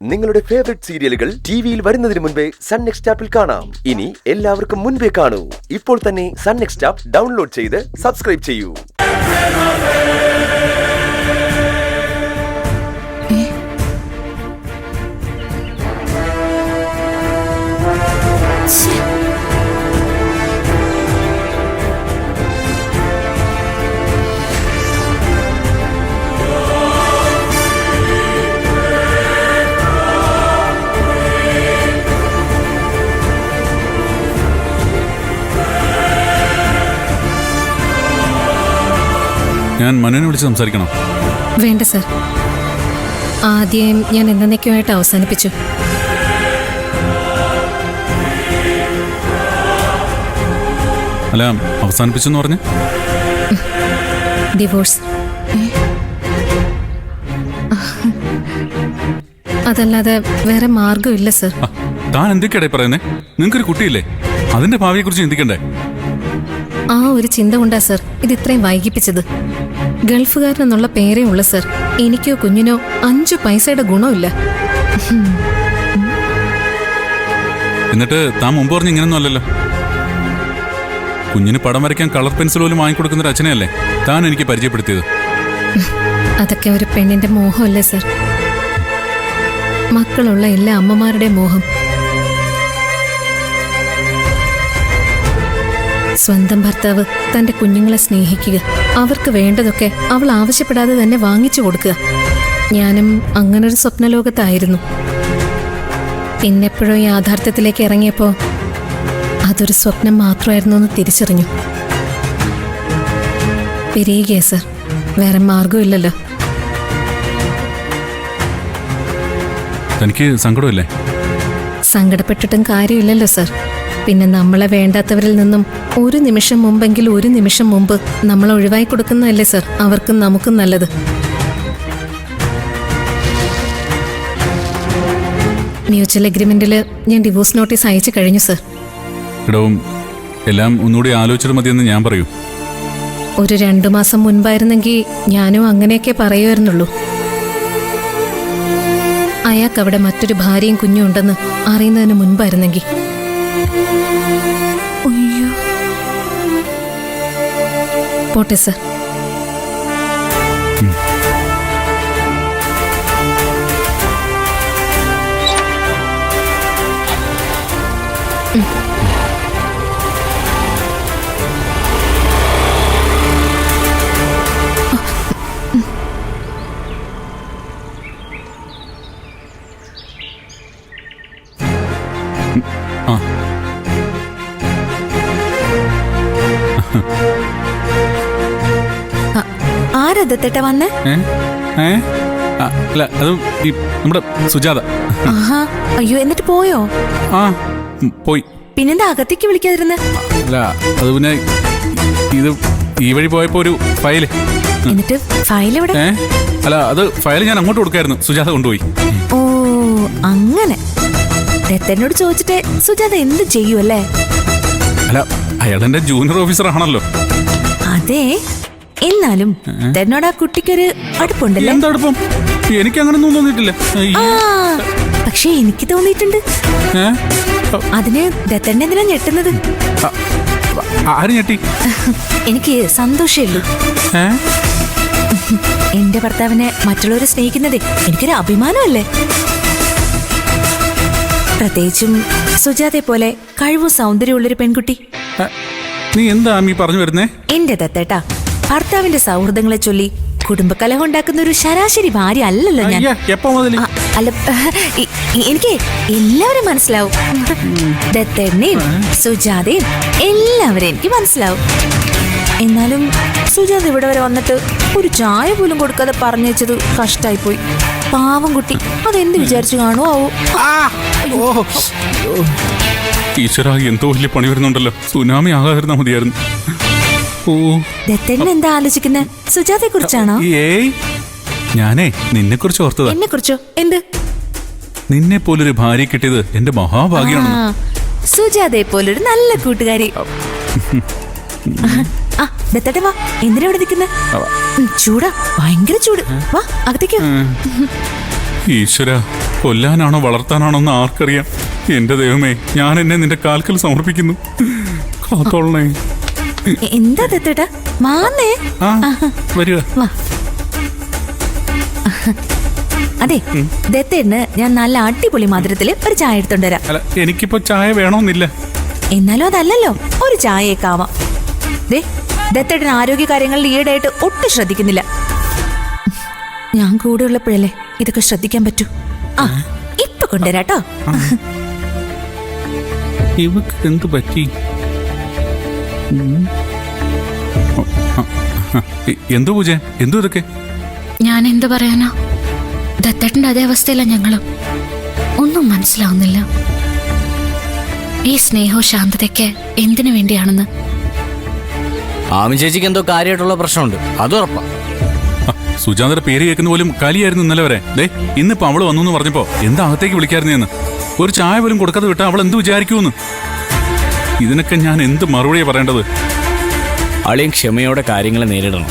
നിങ്ങളുടെ ഫേവറേറ്റ് സീരിയലുകൾ ടിവിയിൽ വരുന്നതിന് മുൻപേ സൺ നെക്സ്റ്റ് ആപ്പിൽ കാണാം. ഇനി എല്ലാവർക്കും മുൻപേ കാണൂ. ഇപ്പോൾ തന്നെ സൺ നെക്സ്റ്റ് ആപ്പ് ഡൗൺലോഡ് ചെയ്ത് സബ്സ്ക്രൈബ് ചെയ്യൂ. ഞാൻ മനുവിനെ വിളിച്ച് സംസാരിക്കണം. വേണ്ട സർ, ആദ്യം ഞാൻ എന്നേക്കുമായിട്ട് അവസാനിപ്പിച്ചു. അല്ല, അവസാനിപ്പിച്ചു എന്ന് പറഞ്ഞ് ഡിവോഴ്സ്. അതല്ലാതെ വേറെ മാർഗമില്ല സർ. താൻ എന്തൊക്കെയാടേ പറയുന്നേ? നിങ്ങൾക്കൊരു കുട്ടിയില്ലേ? അതിന്റെ ഭാവിയെ കുറിച്ച് ചിന്തിക്കണ്ടേ? ആ ഒരു ചിന്ത കൊണ്ടാ സർ ഇത് ഇത്രയും വൈകിപ്പിച്ചത്. ഗൾഫുകാരനെന്നുള്ള പേരേ ഉള്ളു സർ. എനിക്കോ കുഞ്ഞിനോ 5 പൈസയുടെ ഗുണമില്ല. എന്നിട്ട് താൻ മുമ്പ് പറഞ്ഞ് ഇങ്ങനൊന്നും അല്ലല്ലോ. കുഞ്ഞിന് പടം വരയ്ക്കാൻ കളർ പെൻസിൽ പോലും വാങ്ങിക്കൊടുക്കുന്ന ഒരു അച്ഛനെയല്ലേ താൻ എനിക്ക് പരിചയപ്പെടുത്തിയത്. അതൊക്കെ ഒരു പെണ്ണിന്റെ മോഹമല്ലേ സർ? മക്കളുള്ള എല്ലാ അമ്മമാരുടെയും മോഹം. സ്വന്തം ഭർത്താവ് തന്റെ കുഞ്ഞുങ്ങളെ സ്നേഹിക്കുക, അവർക്ക് വേണ്ടതൊക്കെ അവൾ ആവശ്യപ്പെടാതെ തന്നെ വാങ്ങിച്ചു കൊടുക്കുക. ഞാനും അങ്ങനൊരു സ്വപ്നലോകത്തായിരുന്നു. പിന്നെപ്പോഴോ യാഥാർത്ഥ്യത്തിലേക്ക് ഇറങ്ങിയപ്പോ അതൊരു സ്വപ്നം മാത്രമായിരുന്നു എന്ന് തിരിച്ചറിഞ്ഞു. പിരിയുകയാ സർ, വേറെ മാർഗമില്ലല്ലോ. തനിക്ക് സങ്കടമില്ലേ? സങ്കടപ്പെട്ടിട്ടും കാര്യമില്ലല്ലോ സർ. പിന്നെ നമ്മളെ വേണ്ടാത്തവരിൽ നിന്നും ഒരു നിമിഷം മുമ്പ് നമ്മളെ ഒഴിവായി കൊടുക്കുന്നതല്ലേ സർ അവർക്കും നമുക്കും നല്ലത്. മ്യൂച്വൽ എഗ്രിമെന്റിൽ ഞാൻ ഡിവോഴ്സ് നോട്ടീസ് അയച്ചു കഴിഞ്ഞു സർ. ഇടവും എല്ലാം ഒന്നുകൂടി ആലോചിച്ചിട്ട് മതിയെന്ന് ഞാൻ പറയൂ. ഒരു 2 മാസം മുൻപായിരുന്നെങ്കിൽ ഞാനും അങ്ങനെയൊക്കെ പറയുമായിരുന്നുള്ളൂ. അയാൾക്ക് അവിടെ മറ്റൊരു ഭാര്യയും കുഞ്ഞും ഉണ്ടെന്ന് അറിയുന്നതിന് മുൻപായിരുന്നെങ്കിൽ. അയ്യോ, പോട്ടെ സർ. ആരത്തെ വന്ന്? അല്ല, അത് നമ്മുടെ സുജാത. അയ്യോ, എന്നിട്ട് പോയോ? പോയി. പിന്നെന്താ അകത്തേക്ക് വിളിക്കാതിരുന്ന്? അല്ല, അത് പിന്നെ ഇത് ഈ വഴി പോയപ്പോ ഒരു ഫയല്. എന്നിട്ട് ഫയൽ എവിടെ? അല്ല, അത് ഫയൽ ഞാൻ അങ്ങോട്ട് കൊടുക്കായിരുന്നു, സുജാത കൊണ്ടുപോയി. ഓ അങ്ങനെ. ദത്തനോട് ചോദിച്ചിട്ട് സുജാത എന്ത് ചെയ്യുമല്ലേ? അല്ല, അയാളെന്റെ ജൂനിയർ ഓഫീസർ ആണല്ലോ. അതെ, എന്നാലും ദത്തനോട് ആ കുട്ടിക്കൊരു അടുപ്പുണ്ടല്ലേ? എന്തടുപ്പം? എനിക്ക് അങ്ങനൊന്നും തോന്നിയിട്ടില്ല. പക്ഷെ എനിക്ക് തോന്നിയിട്ടുണ്ട്. അതിന് ദത്തന്നെ എന്തിനാ ഞെട്ടുന്നത്? ആര് ഞെട്ടി? എനിക്ക് സന്തോഷമുള്ളൂ. എന്റെ ഭർത്താവിനെ മറ്റുള്ളവരെ സ്നേഹിക്കുന്നത് എനിക്കൊരു അഭിമാനമല്ലേ? പ്രത്യേകിച്ചും സുജാതയെ പോലെ കഴിവും സൗന്ദര്യമുള്ളൊരു പെൺകുട്ടി. നീ എന്താ അമ്മി പറഞ്ഞു വരുന്നേ? എന്റെ ദത്തേട്ടാ, ഭർത്താവിന്റെ സൗഹൃദങ്ങളെ ചൊല്ലി കുടുംബകലഹം ഉണ്ടാക്കുന്ന ഒരു ശരാശരി ഭാര്യ അല്ലല്ലോ ഞാൻ. അല്ല, എനിക്ക് എല്ലാവരും മനസ്സിലാവും. ദത്തേനെയും സുജാതയും എല്ലാവരും എനിക്ക് മനസ്സിലാവും. എന്നാലും സുജാത ഇവിടെ വരെ വന്നിട്ട് ഒരു ചായ പോലും കൊടുക്കാതെ പറഞ്ഞു വെച്ചത് കഷ്ടായി പോയി. പാവം കുട്ടി അതെന്ത് വിചാരിച്ചു കാണുമോ ആവോ. ഈശ്വര, എന്തോ വലിയ പണി വരുന്നുണ്ടല്ലോ. സുനാമി ആകാതിരുന്നാ മതിയായിരുന്നു. ദത്തൻ എന്താ ആലോചിക്കുന്നത്? സുജാതയെ കുറിച്ചാണോ? ഞാനേ നിന്നെ കുറിച്ച് ഓർത്തതാ. എന്നെ കുറിച്ചോ? എന്ത്? നിന്നെ പോലൊരു ഭാര്യ കിട്ടിയത് എന്റെ മഹാഭാഗ്യമാണ്. സുജാതയെ പോലൊരു നല്ല കൂട്ടുകാരി. ദത്തട്ടെ വാ, എന്തിനാ ഇവിടെ നിൽക്കുന്നത്? ചൂടാ, ഭയങ്കര ചൂട്. വാ അകത്തേക്ക്. ഈശ്വര, കൊല്ലാനാണോ വളർത്താനാണോ എന്ന് ആർക്കറിയാം. എന്റെ ദൈവമേ, ഞാൻ എന്നെ നിന്റെ കാൽക്കൽ സമർപ്പിക്കുന്നു. കാത്തോളണേ. എന്താ ദത്തേട്ടാ? മാന്നേ. ആ, വരിക. വാ. അതെ, ദത്തേട്ടന് ഞാൻ നല്ല അടിപൊളി മധുരത്തില് ഒരു ചായ എടുത്തോണ്ട് വരാം. അല്ല, എനിക്കിപ്പോ ചായ വേണമെന്നില്ല. എന്നാലും അതല്ലല്ലോ, ഒരു ചായയൊക്കെ ആവാം. ദേ, ദത്തേട്ടൻ ആരോഗ്യ കാര്യങ്ങളിൽ ഈയിടെയായിട്ട് ഒട്ടും ശ്രദ്ധിക്കുന്നില്ല. ഞാൻ കൂടെ ഉള്ളപ്പോഴല്ലേ ഇതൊക്കെ ശ്രദ്ധിക്കാൻ പറ്റൂ. ആ, ഇപ്പൊ കൊണ്ടുവരാട്ടോ. ഇവക്ക് എന്ത് പറ്റി? എന്തോ പൂജ, എന്തോ ഇതൊക്കെ? ഞാൻ എന്ത് പറയാനാ? ദത്തേട്ടന്റെ അതേ അവസ്ഥയില ഞങ്ങളും. ഒന്നും മനസ്സിലാവുന്നില്ല. ഈ സ്നേഹവും ശാന്തതയ്ക്ക് എന്തിനു വേണ്ടിയാണെന്ന്. ആമി ചേച്ചിക്ക് എന്തോ കാര്യമായിട്ടുള്ള പ്രശ്നമുണ്ട്, അത് ഉറപ്പാ. സുജാതയുടെ പേര് കേൾക്കുന്ന പോലും കലിയായിരുന്നു ഇന്നലെ വരെ. ദേ, ഇന്നിപ്പോ അവള് വന്നു എന്ന് പറഞ്ഞപ്പോ എന്താ അകത്തേക്ക് വിളിക്കായിരുന്നേന്ന്. ഒരു ചായ പോലും കൊടുക്കാതെ വിട്ടാ അവൾ എന്ത് വിചാരിക്കൂന്ന്. ഇതിനൊക്കെ ഞാൻ എന്ത് മറുപടിയാ പറയേണ്ടത്? അളിയും ക്ഷമയോടെ കാര്യങ്ങൾ നേരിടണം.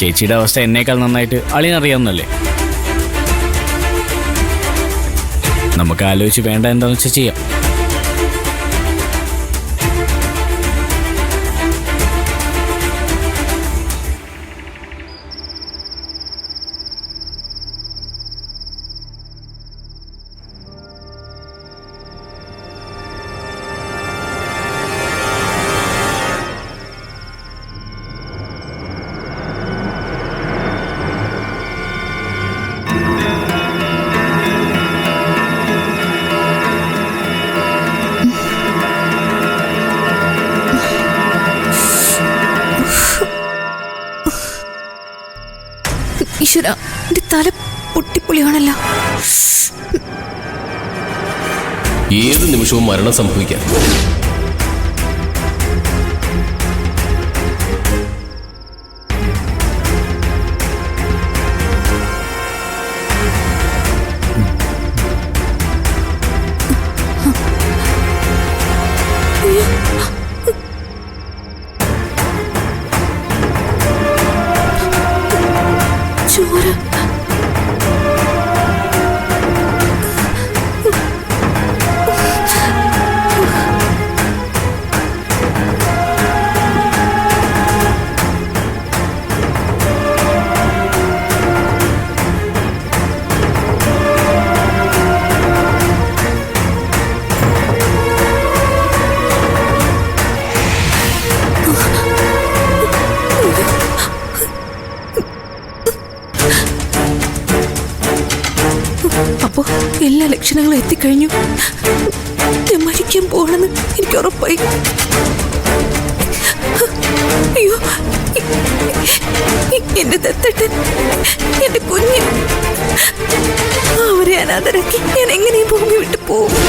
ചേച്ചിയുടെ അവസ്ഥ എന്നേക്കാൾ നന്നായിട്ട് അളിയനറിയാവുന്നല്ലേ. നമുക്ക് ആലോചിച്ച് വേണ്ട എന്താന്ന് വെച്ചാൽ ചെയ്യാം. ഈശ്വര, എന്റെ തല പൊട്ടിപ്പൊളിയാണല്ലോ. ഏത് നിമിഷവും മരണം സംഭവിക്കാം. അപ്പോ എല്ലാ ലക്ഷണങ്ങളും എത്തിക്കഴിഞ്ഞു. ഞാൻ മരിക്കാൻ പോകണമെന്ന് എനിക്ക് ഉറപ്പായി. അയ്യോ, എന്റെ ദത്തേട്ടൻ, എന്റെ കുഞ്ഞ്, അവരെ അനാഥരാക്കി ഞാൻ എങ്ങനെ ഈ ഭൂമി വിട്ടു പോകും?